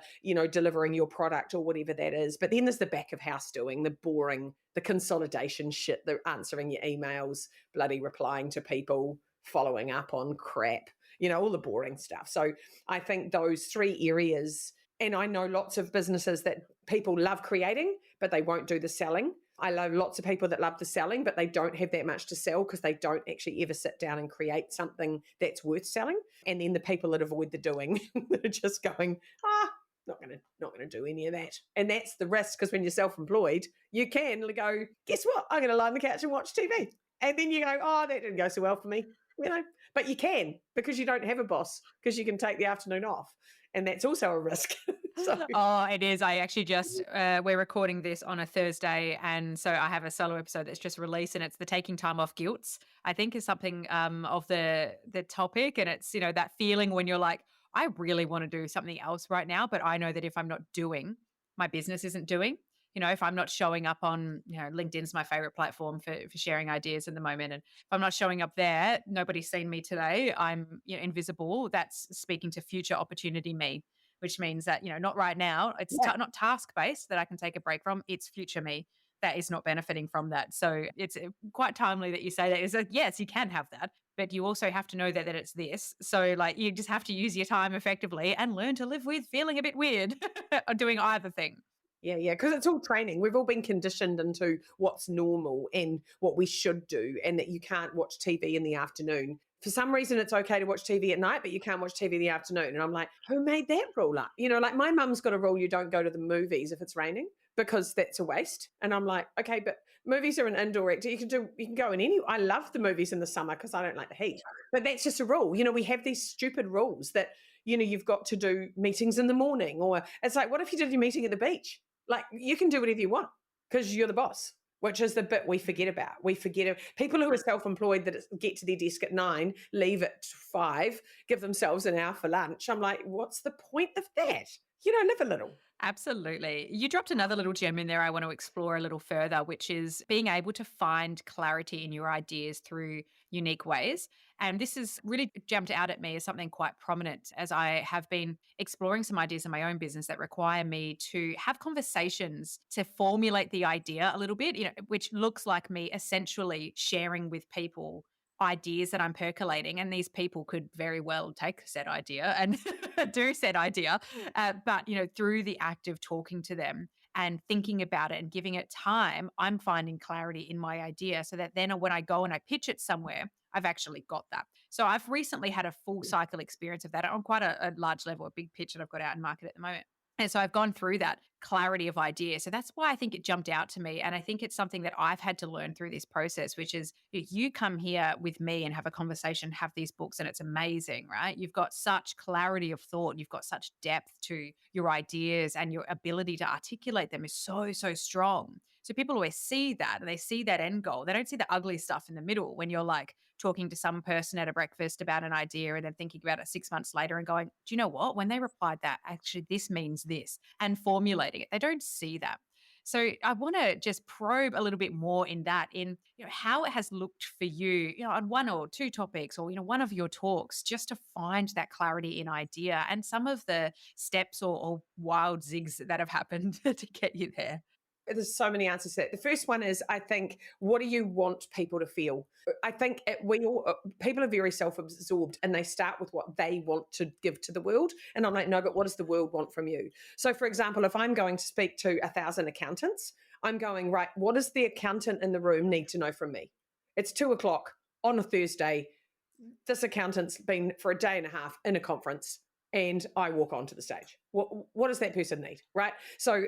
delivering your product or whatever that is. But then there's the back of house doing, the boring, the consolidation shit, the answering your emails, bloody replying to people, following up on crap, all the boring stuff. So I think those 3 areas, and I know lots of businesses that people love creating, but they won't do the selling. I know lots of people that love the selling, but they don't have that much to sell because they don't actually ever sit down and create something that's worth selling. And then the people that avoid the doing, that are just going, not going to do any of that. And that's the risk, because when you're self-employed, you can go, guess what? I'm going to lie on the couch and watch TV. And then you go, oh, that didn't go so well for me. But you can, because you don't have a boss, because you can take the afternoon off. And that's also a risk. Oh, it is. I actually just, we're recording this on a Thursday. And so I have a solo episode that's just released, and it's the taking time off guilt, I think, is something of the topic. And it's, that feeling when you're like, I really want to do something else right now, but I know that if I'm not doing, my business isn't doing. If I'm not showing up on, LinkedIn's my favorite platform for sharing ideas at the moment. And if I'm not showing up there, nobody's seen me today. I'm invisible. That's speaking to future opportunity me, which means that, not right now. It's not task-based that I can take a break from. It's future me that is not benefiting from that. So it's quite timely that you say that. It's like, yes, you can have that, but you also have to know that it's this. So like, you just have to use your time effectively and learn to live with feeling a bit weird or doing either thing. Yeah, because it's all training. We've all been conditioned into what's normal and what we should do, and that you can't watch TV in the afternoon. For some reason, it's okay to watch TV at night, but you can't watch TV in the afternoon. And I'm like, who made that rule up? Like my mum's got a rule: you don't go to the movies if it's raining because that's a waste. And I'm like, okay, but movies are an indoor activity. You can go in any. I love the movies in the summer because I don't like the heat, but that's just a rule. We have these stupid rules that you've got to do meetings in the morning, or it's like, what if you did your meeting at the beach? Like, you can do whatever you want because you're the boss, which is the bit we forget about. We forget people who are self-employed that get to their desk at 9, leave at 5, give themselves an hour for lunch. I'm like, what's the point of that? Live a little. Absolutely. You dropped another little gem in there I want to explore a little further, which is being able to find clarity in your ideas through unique ways. And this has really jumped out at me as something quite prominent as I have been exploring some ideas in my own business that require me to have conversations to formulate the idea a little bit, which looks like me essentially sharing with people ideas that I'm percolating, and these people could very well take said idea and do said idea. But through the act of talking to them and thinking about it and giving it time, I'm finding clarity in my idea so that then when I go and I pitch it somewhere, I've actually got that. So I've recently had a full cycle experience of that on quite a large level, a big pitch that I've got out in market at the moment. And so I've gone through that clarity of idea. So that's why I think it jumped out to me. And I think it's something that I've had to learn through this process, which is you come here with me and have a conversation, have these books, and it's amazing, right? You've got such clarity of thought. You've got such depth to your ideas, and your ability to articulate them is so, so strong. So people always see that and they see that end goal. They don't see the ugly stuff in the middle when you're like talking to some person at a breakfast about an idea and then thinking about it 6 months later and going, do you know what? When they replied that, actually, this means this, and formulating it. They don't see that. So I want to just probe a little bit more in that, in how it has looked for you, on one or two topics, or one of your talks, just to find that clarity in idea and some of the steps or wild zigs that have happened to get you there. There's so many answers to that. The first one is, I think, what do you want people to feel? I think people are very self-absorbed and they start with what they want to give to the world. And I'm like, no, but what does the world want from you? So, for example, if I'm going to speak to 1,000 accountants, I'm going, right, what does the accountant in the room need to know from me? It's 2:00 on a Thursday. This accountant's been for a day and a half in a conference, and I walk onto the stage. What does that person need, right? So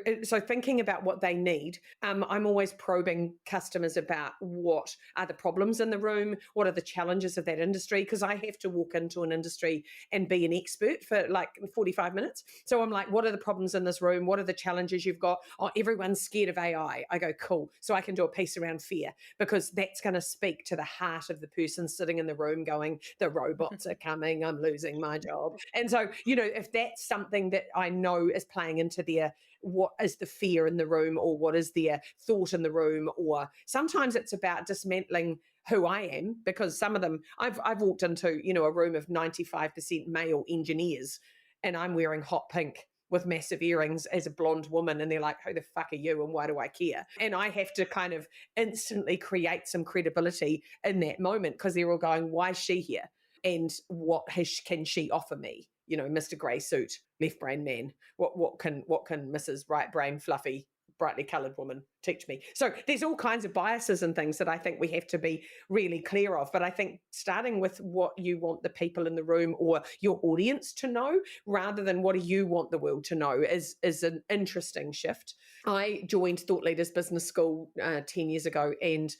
thinking about what they need, I'm always probing customers about what are the problems in the room, what are the challenges of that industry, because I have to walk into an industry and be an expert for like 45 minutes. So I'm like, what are the problems in this room? What are the challenges you've got? Oh, everyone's scared of AI. I go, cool. So I can do a piece around fear, because that's going to speak to the heart of the person sitting in the room going, the robots are coming, I'm losing my job. And so, if that's something that I know is playing into their, what is the fear in the room, or what is their thought in the room, or sometimes it's about dismantling who I am, because some of them, I've walked into, a room of 95% male engineers, and I'm wearing hot pink with massive earrings as a blonde woman, and they're like, who the fuck are you and why do I care? And I have to kind of instantly create some credibility in that moment, because they're all going, why is she here? And what can she offer me? Mr. Grey suit, left brain man. What can Mrs. Right brain, fluffy, brightly coloured woman teach me? So there's all kinds of biases and things that I think we have to be really clear of. But I think starting with what you want the people in the room or your audience to know, rather than what do you want the world to know, is an interesting shift. I joined Thought Leaders Business School 10 years ago and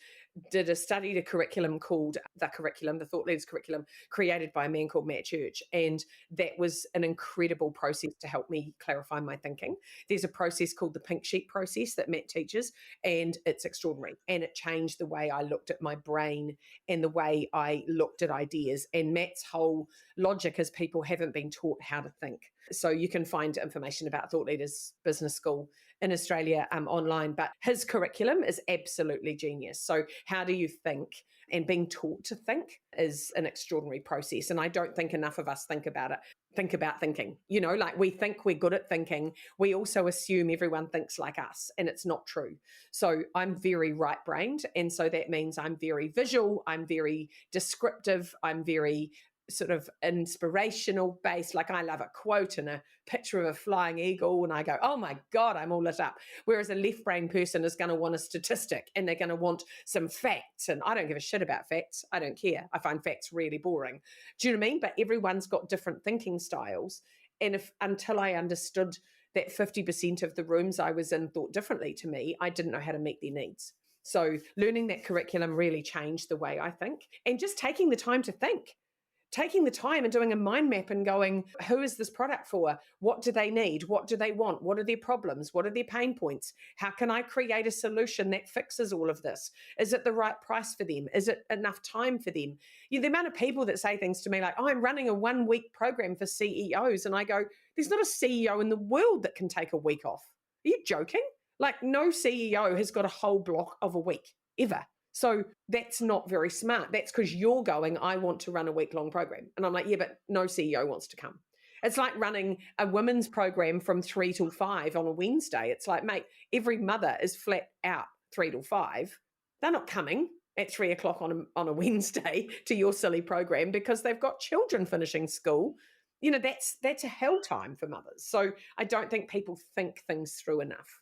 did a study, a curriculum called the Thought Leaders Curriculum, created by a man called Matt Church. And that was an incredible process to help me clarify my thinking. There's a process called the pink sheet process that Matt teaches, and it's extraordinary. And it changed the way I looked at my brain and the way I looked at ideas. And Matt's whole logic is people haven't been taught how to think. So you can find information about Thought Leaders Business School in Australia online, but his curriculum is absolutely genius. So how do you think? And being taught to think is an extraordinary process. And I don't think enough of us think about it. Think about thinking, like we think we're good at thinking. We also assume everyone thinks like us, and it's not true. So I'm very right-brained. And so that means I'm very visual. I'm very descriptive. I'm very sort of inspirational based. Like I love a quote and a picture of a flying eagle, and I go, oh my God, I'm all lit up. Whereas a left brain person is going to want a statistic and they're going to want some facts. And I don't give a shit about facts. I don't care. I find facts really boring. Do you know what I mean? But everyone's got different thinking styles. And if until I understood that 50% of the rooms I was in thought differently to me, I didn't know how to meet their needs. So learning that curriculum really changed the way I think, and just taking the time to think, taking the time and doing a mind map and going, who is this product for? What do they need? What do they want? What are their problems? What are their pain points? How can I create a solution that fixes all of this? Is it the right price for them? Is it enough time for them? The amount of people that say things to me like, oh, I'm running a 1-week program for CEOs. And I go, there's not a CEO in the world that can take a week off. Are you joking? Like no CEO has got a whole block of a week ever. So that's not very smart. That's because you're going, I want to run a week-long program. And I'm like, yeah, but no CEO wants to come. It's like running a women's program from 3 till 5 on a Wednesday. It's like, mate, every mother is flat out 3 till 5. They're not coming at 3 o'clock on a Wednesday to your silly program because they've got children finishing school. You know, that's a hell time for mothers. So I don't think people think things through enough.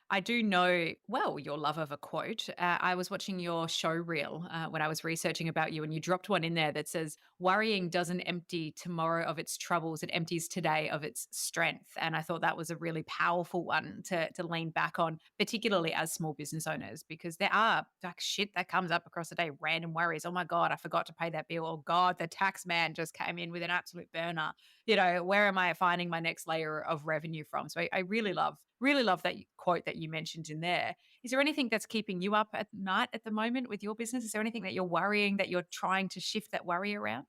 I do know, well, your love of a quote. I was watching your show reel when I was researching about you, and you dropped one in there that says, worrying doesn't empty tomorrow of its troubles, it empties today of its strength. And I thought that was a really powerful one to lean back on, particularly as small business owners, because there are like shit that comes up across the day, random worries. Oh my God, I forgot to pay that bill. Oh God, the tax man just came in with an absolute burner. You know, where am I finding my next layer of revenue from? So I really love that quote that you mentioned in there. Is there anything that's keeping you up at night at the moment with your business? Is there anything that you're worrying, that you're trying to shift that worry around?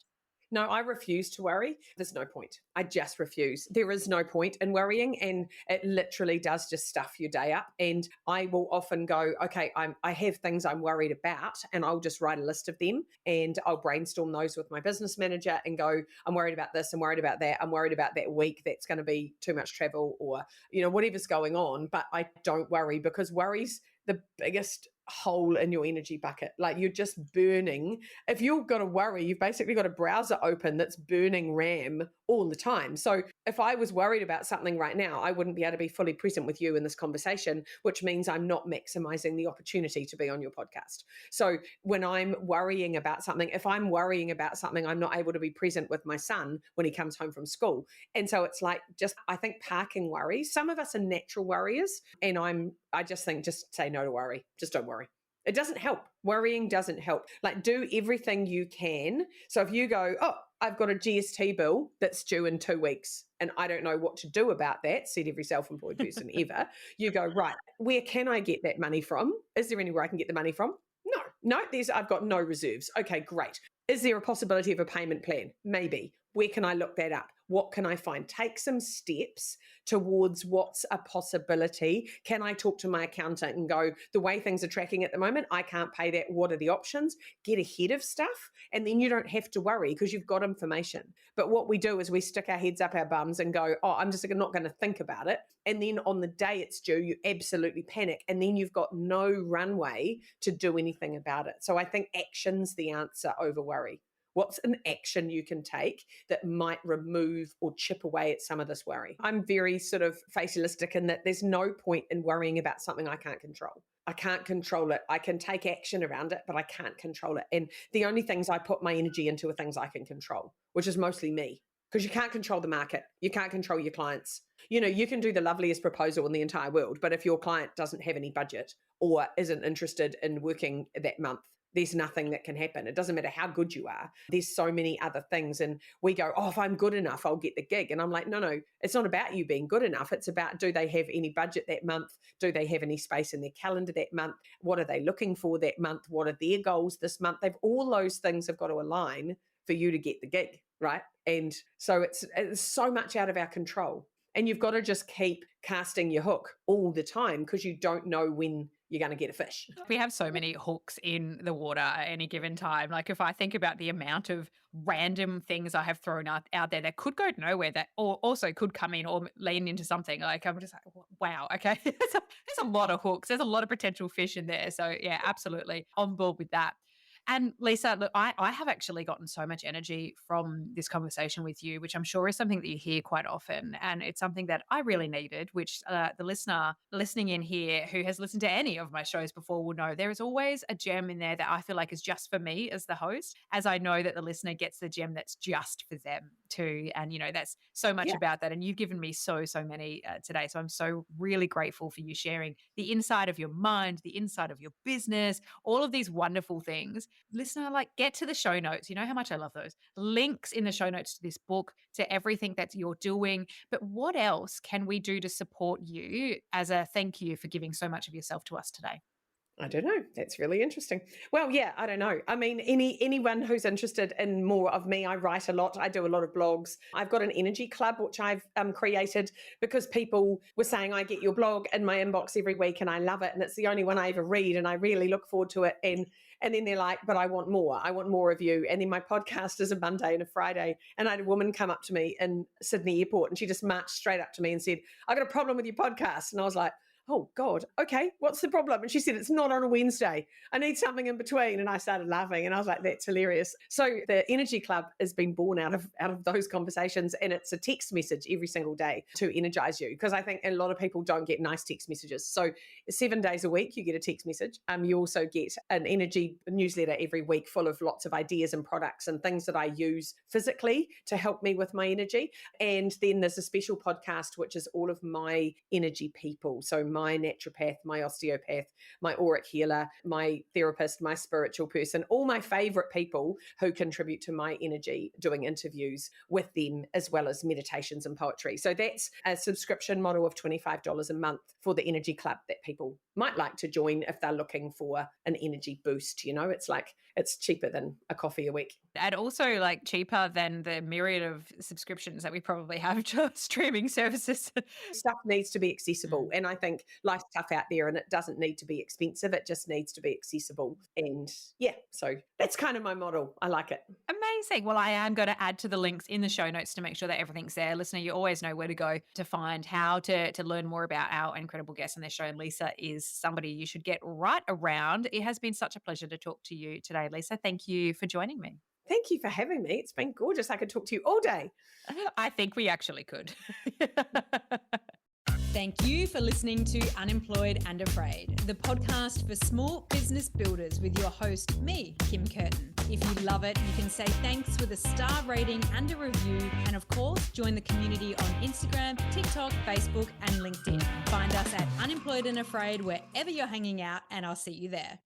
No, I refuse to worry. There's no point. I just refuse. There is no point in worrying, and it literally does just stuff your day up. And I will often go, okay, I have things I'm worried about, and I'll just write a list of them, and I'll brainstorm those with my business manager and go, I'm worried about this, I'm worried about that, I'm worried about that week that's going to be too much travel, or whatever's going on. But I don't worry, because worry's the biggest hole in your energy bucket. Like you're just burning. If you've got to worry, you've basically got a browser open that's burning RAM all the time. So if I was worried about something right now, I wouldn't be able to be fully present with you in this conversation, which means I'm not maximizing the opportunity to be on your podcast. So when I'm worrying about something, if I'm worrying about something, I'm not able to be present with my son when he comes home from school. And so it's like, I think parking worries. Some of us are natural worriers, and I just think, just say no to worry. Just don't worry. It doesn't help. Worrying doesn't help. Like do everything you can. So if you go, oh, I've got a GST bill that's due in 2 weeks and I don't know what to do about that, said every self-employed person ever, you go, right, where can I get that money from? Is there anywhere I can get the money from? No, I've got no reserves. Okay, great. Is there a possibility of a payment plan? Maybe. Where can I look that up? What can I find? Take some steps towards what's a possibility. Can I talk to my accountant and go, the way things are tracking at the moment, I can't pay that. What are the options? Get ahead of stuff. And then you don't have to worry because you've got information. But what we do is we stick our heads up our bums and go, oh, I'm just not going to think about it. And then on the day it's due, you absolutely panic. And then you've got no runway to do anything about it. So I think action's the answer over worry. What's an action you can take that might remove or chip away at some of this worry? I'm very sort of fatalistic in that there's no point in worrying about something I can't control. I can't control it. I can take action around it, but I can't control it. And the only things I put my energy into are things I can control, which is mostly me. Because you can't control the market. You can't control your clients. You can do the loveliest proposal in the entire world, but if your client doesn't have any budget or isn't interested in working that month, there's nothing that can happen. It doesn't matter how good you are. There's so many other things. And we go, oh, if I'm good enough, I'll get the gig. And I'm like, no, it's not about you being good enough. It's about, do they have any budget that month? Do they have any space in their calendar that month? What are they looking for that month? What are their goals this month? All those things have got to align for you to get the gig, right? And so it's so much out of our control. And you've got to just keep casting your hook all the time because you don't know when you're going to get a fish. We have so many hooks in the water at any given time. Like if I think about the amount of random things I have thrown out there that could go nowhere, that or also could come in or lean into something, like I'm just like, wow, okay. There's a lot of hooks. There's a lot of potential fish in there. So yeah, absolutely on board with that. And Lisa, look, I have actually gotten so much energy from this conversation with you, which I'm sure is something that you hear quite often. And it's something that I really needed, which the listener listening in here who has listened to any of my shows before will know there is always a gem in there that I feel like is just for me as the host, as I know that the listener gets the gem that's just for them too. And, that's so much Yeah. about that. And you've given me so many today. So I'm so really grateful for you sharing the inside of your mind, the inside of your business, all of these wonderful things. Listener, get to the show notes. You know how much I love those. Links in the show notes to this book, to everything that you're doing. But what else can we do to support you as a thank you for giving so much of yourself to us today? I don't know. That's really interesting. Well, yeah, I don't know. I mean, anyone who's interested in more of me, I write a lot. I do a lot of blogs. I've got an energy club which I've created because people were saying I get your blog in my inbox every week and I love it, and it's the only one I ever read, and I really look forward to it. And then they're like, but I want more. I want more of you. And then my podcast is a Monday and a Friday. And I had a woman come up to me in Sydney Airport, and she just marched straight up to me and said, I got a problem with your podcast. And I was like, oh God, okay, what's the problem? And she said, it's not on a Wednesday. I need something in between. And I started laughing, and I was like, that's hilarious. So the Energy Club has been born out of those conversations, and it's a text message every single day to energize you, because I think a lot of people don't get nice text messages. So 7 days a week, you get a text message. You also get an energy newsletter every week full of lots of ideas and products and things that I use physically to help me with my energy. And then there's a special podcast, which is all of my energy people. So my naturopath, my osteopath, my auric healer, my therapist, my spiritual person, all my favorite people who contribute to my energy, doing interviews with them, as well as meditations and poetry. So that's a subscription model of $25 a month for the Energy Club that people might like to join if they're looking for an energy boost. It's cheaper than a coffee a week. And also cheaper than the myriad of subscriptions that we probably have to streaming services. Stuff needs to be accessible. And I think life's tough out there, and it doesn't need to be expensive. It just needs to be accessible. And yeah, so that's kind of my model. I like it. Amazing. Well, I am going to add to the links in the show notes to make sure that everything's there. Listener, you always know where to go to find how to learn more about our incredible guests on this show. And Lisa is somebody you should get right around. It has been such a pleasure to talk to you today, Lisa. Thank you for joining me. Thank you for having me. It's been gorgeous. I could talk to you all day. I think we actually could. Thank you for listening to Unemployed and Afraid, the podcast for small business builders with your host, me, Kim Curtin. If you love it, you can say thanks with a star rating and a review. And of course, join the community on Instagram, TikTok, Facebook, and LinkedIn. Find us at Unemployed and Afraid wherever you're hanging out, and I'll see you there.